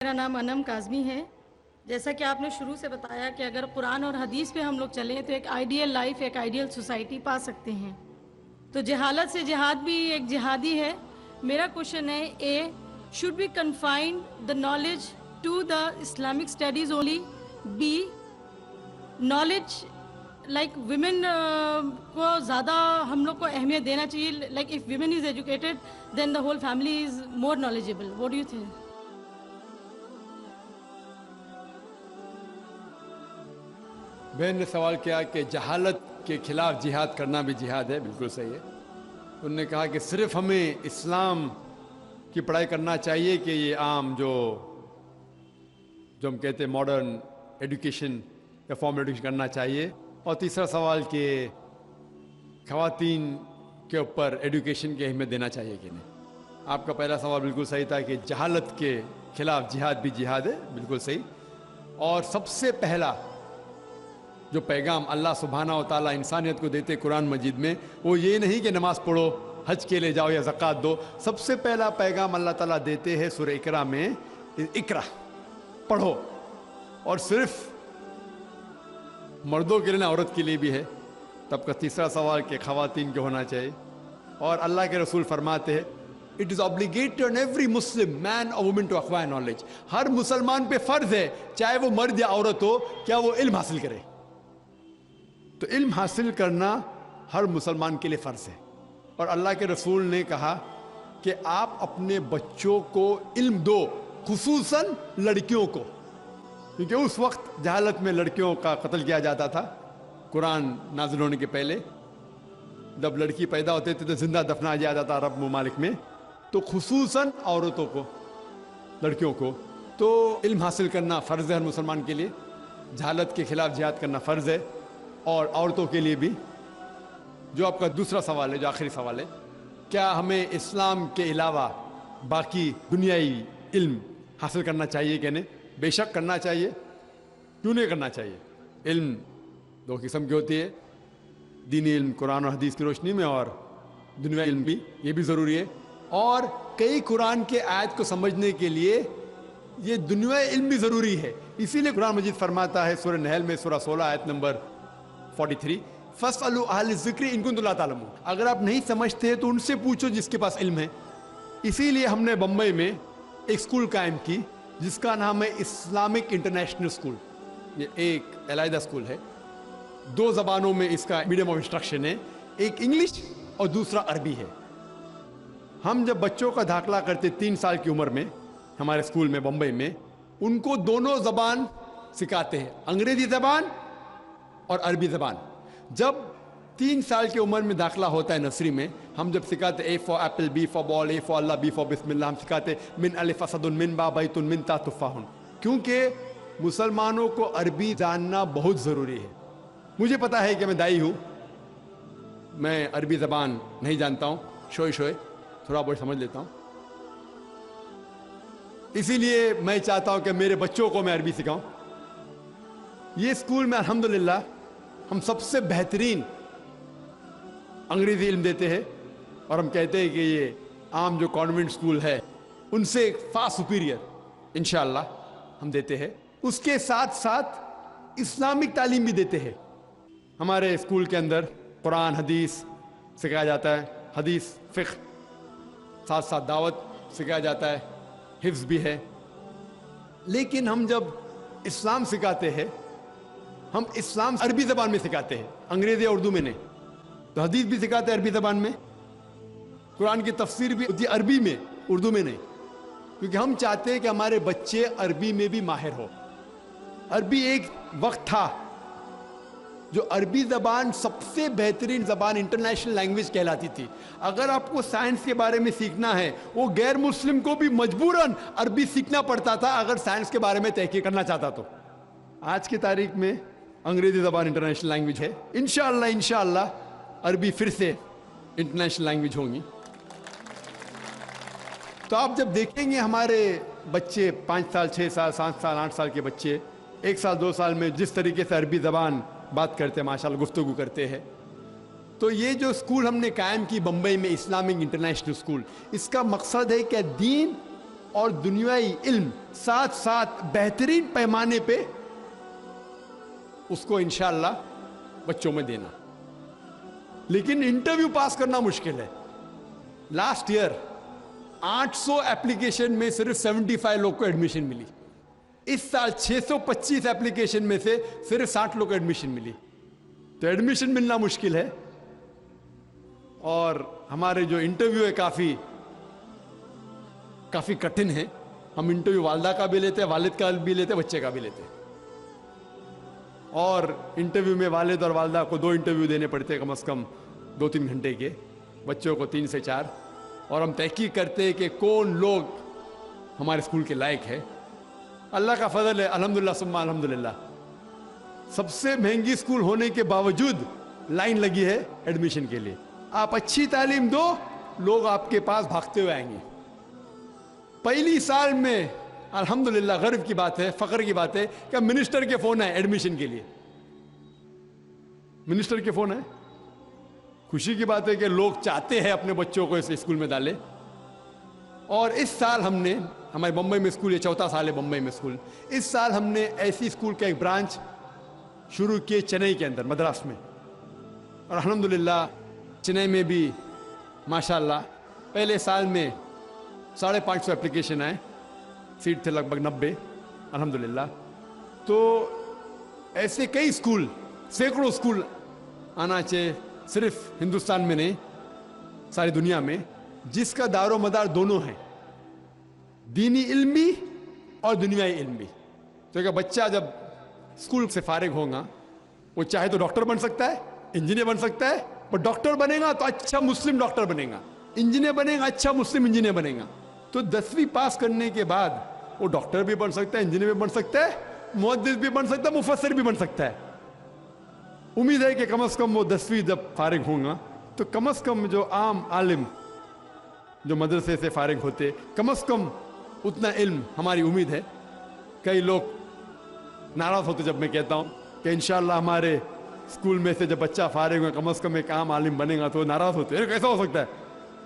میرا نام انم کاظمی ہے. جیسا کہ آپ نے شروع سے بتایا کہ اگر قرآن اور حدیث پہ ہم لوگ چلیں تو ایک آئیڈیل لائف، ایک آئیڈیل سوسائٹی پا سکتے ہیں. تو جہالت سے جہاد بھی ایک جہادی ہے. میرا کوشچن ہے اے should we confine the knowledge to the Islamic studies only? B knowledge like women کو زیادہ ہم لوگ کو اہمیت دینا چاہیے. like if women is educated then the whole family is more knowledgeable. What do you think? بہن نے سوال کیا کہ جہالت کے خلاف جہاد کرنا بھی جہاد ہے. بالکل صحیح ہے. انہوں نے کہا کہ صرف ہمیں اسلام کی پڑھائی کرنا چاہیے کہ یہ عام جو ہم کہتے ہیں ماڈرن ایڈوکیشن یا فارمل ایڈوکیشن کرنا چاہیے. اور تیسرا سوال کہ خواتین کے اوپر ایڈوکیشن کی اہمیت دینا چاہیے کہ نہیں. آپ کا پہلا سوال بالکل صحیح تھا کہ جہالت کے خلاف جہاد بھی جہاد ہے. بالکل صحیح. اور سب سے پہلا جو پیغام اللہ سبحانہ و تعالیٰ انسانیت کو دیتے قرآن مجید میں وہ یہ نہیں کہ نماز پڑھو، حج کے لے جاؤ یا زکوٰۃ دو. سب سے پہلا پیغام اللہ تعالیٰ دیتے ہیں سورہ اقرا میں، اقرا پڑھو. اور صرف مردوں کے لیے نہ، عورت کے لیے بھی ہے. تب کا تیسرا سوال کہ خواتین کو ہونا چاہیے. اور اللہ کے رسول فرماتے ہیں it is obligatory on every Muslim man or woman to acquire knowledge. ہر مسلمان پہ فرض ہے چاہے وہ مرد یا عورت ہو کیا وہ علم حاصل کرے. تو علم حاصل کرنا ہر مسلمان کے لیے فرض ہے. اور اللہ کے رسول نے کہا کہ آپ اپنے بچوں کو علم دو، خصوصاً لڑکیوں کو، کیونکہ اس وقت جہالت میں لڑکیوں کا قتل کیا جاتا تھا. قرآن نازل ہونے کے پہلے جب لڑکی پیدا ہوتے تھے تو زندہ دفنا جاتا تھا عرب ممالک میں. تو خصوصاً عورتوں کو، لڑکیوں کو تو علم حاصل کرنا فرض ہے ہر مسلمان کے لیے. جہالت کے خلاف جہاد کرنا فرض ہے. اور عورتوں کے لیے بھی. جو آپ کا دوسرا سوال ہے، جو آخری سوال ہے، کیا ہمیں اسلام کے علاوہ باقی دنیائی علم حاصل کرنا چاہیے کہ نہیں؟ بے شک کرنا چاہیے. کیوں نہیں کرنا چاہیے؟ علم دو قسم کی ہوتی ہے، دینی علم قرآن اور حدیث کی روشنی میں، اور دنیائی علم بھی، یہ بھی ضروری ہے. اور کئی قرآن کے آیت کو سمجھنے کے لیے یہ دنیائی علم بھی ضروری ہے. اسی لیے قرآن مجید فرماتا ہے سورہ نحل میں سورہ 16 آیت نمبر 43 فَاسْأَلُوا أَهْلَ الذِّكْرِ إِن كُنتُمْ لَا تَعْلَمُونَ. اگر آپ نہیں سمجھتے تو ان سے پوچھو جس کے پاس علم ہے. اسی لیے ہم نے بمبئی میں ایک اسکول قائم کی جس کا نام ہے اسلامک انٹرنیشنل اسکول. یہ ایک علیحدہ اسکول ہے. 2 زبانوں میں اس کا میڈیم آف انسٹرکشن ہے، ایک انگلش اور دوسرا عربی ہے. ہم جب بچوں کا داخلہ کرتے 3 سال کی عمر میں ہمارے اسکول میں بمبئی میں، ان کو دونوں زبان سکھاتے ہیں، انگریزی زبان اور عربی زبان. جب 3 سال کی عمر میں داخلہ ہوتا ہے نرسری میں، ہم جب سکھاتے A for apple, B for ball, A for اللہ، بی فار بسم اللہ، ہم سکھاتے من الف اسد من با بیت من تا تفاح. کیونکہ مسلمانوں کو عربی جاننا بہت ضروری ہے. مجھے پتا ہے کہ میں دائی ہوں، میں عربی زبان نہیں جانتا ہوں، شوئے تھوڑا بہت سمجھ لیتا ہوں. اسی لیے میں چاہتا ہوں کہ میرے بچوں کو میں عربی سکھاؤں. یہ اسکول میں الحمدللہ ہم سب سے بہترین انگریزی علم دیتے ہیں، اور ہم کہتے ہیں کہ یہ عام جو کانوینٹ اسکول ہے ان سے فار سپیریئر انشاءاللہ ہم دیتے ہیں. اس کے ساتھ ساتھ اسلامک تعلیم بھی دیتے ہیں. ہمارے اسکول کے اندر قرآن حدیث سکھایا جاتا ہے، حدیث فقہ، ساتھ ساتھ دعوت سکھایا جاتا ہے، حفظ بھی ہے. لیکن ہم جب اسلام سکھاتے ہیں، ہم اسلام عربی زبان میں سکھاتے ہیں، انگریزی اردو میں نہیں. تو حدیث بھی سکھاتے ہیں عربی زبان میں، قرآن کی تفسیر بھی ہوتی ہے عربی میں، اردو میں نہیں. کیونکہ ہم چاہتے ہیں کہ ہمارے بچے عربی میں بھی ماہر ہو. عربی ایک وقت تھا جو عربی زبان سب سے بہترین زبان انٹرنیشنل لینگویج کہلاتی تھی. اگر آپ کو سائنس کے بارے میں سیکھنا ہے، وہ غیر مسلم کو بھی مجبوراً عربی سیکھنا پڑتا تھا اگر سائنس کے بارے میں تحقیق کرنا چاہتا تو. آج کی تاریخ میں انگریزی زبان انٹرنیشنل لینگویج ہے. انشاءاللہ عربی پھر سے انٹرنیشنل لینگویج ہوں گی. تو آپ جب دیکھیں گے ہمارے بچے 5 سال 6 سال 7 سال 8 سال کے بچے 1 سال 2 سال میں جس طریقے سے عربی زبان بات کرتے ہیں، ماشاءاللہ گفتگو کرتے ہیں. تو یہ جو اسکول ہم نے قائم کی بمبئی میں، اسلامک انٹرنیشنل اسکول، اس کا مقصد ہے کہ دین اور دنیائی علم ساتھ ساتھ بہترین پیمانے پہ اس کو انشاءاللہ بچوں میں دینا. لیکن انٹرویو پاس کرنا مشکل ہے. لاسٹ ایئر 800 ایپلیکیشن میں صرف 75 لوگ کو ایڈمیشن ملی. اس سال 625 ایپلیکیشن میں سے صرف 60 لوگ کو ایڈمیشن ملی. تو ایڈمیشن ملنا مشکل ہے. اور ہمارے جو انٹرویو ہے کافی کٹھن ہے. ہم انٹرویو والدہ کا بھی لیتے ہیں, والد کا بھی لیتے ہیں, بچے کا بھی لیتے ہیں. اور انٹرویو میں والد اور والدہ کو 2 انٹرویو دینے پڑتے ہیں, کم از کم 2-3 گھنٹے کے, بچوں کو 3 سے 4. اور ہم تحقیق کرتے ہیں کہ کون لوگ ہمارے اسکول کے لائق ہے. اللہ کا فضل ہے, الحمدللہ ثم الحمدللہ. سب سے مہنگی اسکول ہونے کے باوجود لائن لگی ہے ایڈمیشن کے لیے. آپ اچھی تعلیم دو, لوگ آپ کے پاس بھاگتے ہوئے آئیں گے. پہلی سال میں الحمدللہ غرو کی بات ہے, فخر کی بات ہے کہ منسٹر کے فون آئے ایڈمیشن کے لیے. منسٹر کے فون آئے. خوشی کی بات ہے کہ لوگ چاہتے ہیں اپنے بچوں کو اس اسکول میں ڈالے. اور اس سال ہم نے, ہمارے بمبئی میں اسکول, یہ 4تھا سال ہے بمبئی میں اسکول, اس سال ہم نے ایسی اسکول کا ایک برانچ شروع کیے چنئی کے اندر, مدراس میں. اور الحمدللہ چنئی میں بھی ماشاءاللہ پہلے سال میں 550 ایپلیکیشن آئے, سیٹ تھے لگ بھگ 90 الحمدللہ. تو ایسے کئی اسکول, سینکڑوں اسکول آنا چاہیے, صرف ہندوستان میں نہیں ساری دنیا میں, جس کا دار و مدار دونوں ہیں, دینی علم بھی اور دنیائی علم بھی. تو کہ بچہ جب اسکول سے فارغ ہوگا وہ چاہے تو ڈاکٹر بن سکتا ہے, انجینئر بن سکتا ہے, پر ڈاکٹر بنے گا تو اچھا مسلم ڈاکٹر بنے گا, انجینئر بنے گا اچھا مسلم انجینئر بنے گا. تو 10ویں پاس کرنے کے بعد وہ ڈاکٹر بھی بن سکتا ہے, انجینئر بھی بن سکتا ہے, محدث بھی بن سکتا ہے, مفسر بھی بن سکتا ہے. امید ہے کہ کم از کم وہ 10ویں جب فارغ ہوں گا تو کم از کم جو عام عالم جو مدرسے سے فارغ ہوتے, کم از کم اتنا علم ہماری امید ہے. کئی لوگ ناراض ہوتے جب میں کہتا ہوں کہ انشاءاللہ ہمارے اسکول میں سے جب بچہ فارغ ہوگا کم از کم ایک عام عالم بنے گا, تو ناراض ہوتے ہیں, کیسا ہو سکتا ہے.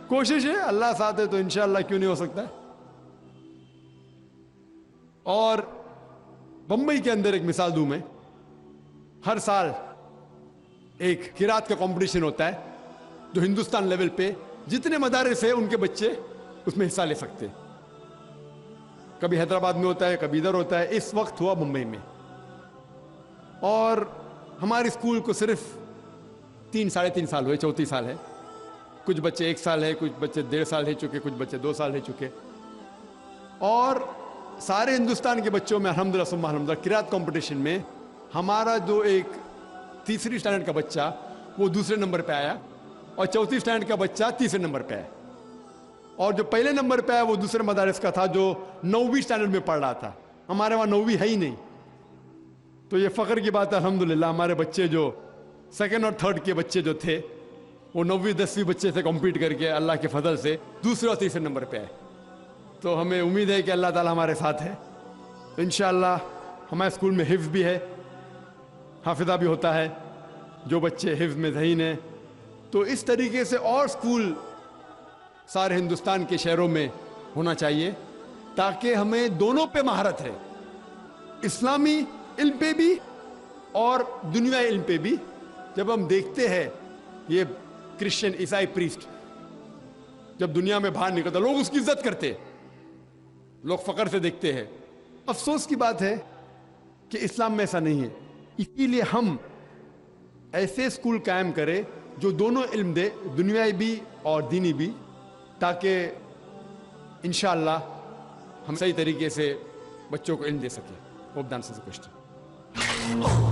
کوشش ہے, اللہ ساتھ ہے تو انشاءاللہ کیوں نہیں ہو سکتا ہے. اور بمبئی کے اندر ایک مثال دوں میں, ہر سال ایک قرات کا کمپٹیشن ہوتا ہے جو ہندوستان لیول پہ جتنے مدارس ہیں ان کے بچے اس میں حصہ لے سکتے. کبھی حیدرآباد میں ہوتا ہے, کبھی ادھر ہوتا ہے. اس وقت ہوا ممبئی میں. اور ہمارے اسکول کو صرف 3-3.5 سال ہوئے, 34 سال ہے. کچھ بچے 1 سال ہے, کچھ بچے 1.5 سال رہ چکے, کچھ بچے 2 سال رہ چکے. اور سارے ہندوستان کے بچوں میں الحمدللہ ثم الحمدللہ قرات کمپٹیشن میں ہمارا جو ایک 3ری اسٹینڈرڈ کا بچہ وہ 2سرے نمبر پہ آیا, اور 4تھی اسٹینڈرڈ کا بچہ 3سرے نمبر پہ آیا. اور جو پہلے نمبر پہ آیا وہ دوسرے مدارس کا تھا جو 9ویں اسٹینڈرڈ میں پڑھ رہا تھا. ہمارے وہاں 9ویں ہے ہی نہیں. تو یہ فخر کی بات ہے الحمدللہ, ہمارے بچے جو 2nd اور 3rd کے بچے جو تھے وہ 9ویں 10ویں بچے سے کمپیٹ کر کے اللہ کے فضل سے 2سرے اور 3سرے نمبر پہ آئے. تو ہمیں امید ہے کہ اللہ تعالی ہمارے ساتھ ہے. انشاءاللہ ہمارے اسکول میں حفظ بھی ہے, حافظہ بھی ہوتا ہے, جو بچے حفظ میں ذہین ہیں. تو اس طریقے سے اور اسکول سارے ہندوستان کے شہروں میں ہونا چاہیے تاکہ ہمیں دونوں پہ مہارت ہے, اسلامی علم پہ بھی اور دنیائی علم پہ بھی. جب ہم دیکھتے ہیں یہ کرسچن عیسائی پریسٹ جب دنیا میں باہر نکلتا, لوگ اس کی عزت کرتے, لوگ فخر سے دیکھتے ہیں. افسوس کی بات ہے کہ اسلام میں ایسا نہیں ہے. اسی لیے ہم ایسے اسکول قائم کریں جو دونوں علم دے, دنیائی بھی اور دینی بھی, تاکہ انشاءاللہ ہم صحیح طریقے سے بچوں کو علم دے سکیں. ہوپ دان سے کوشچن.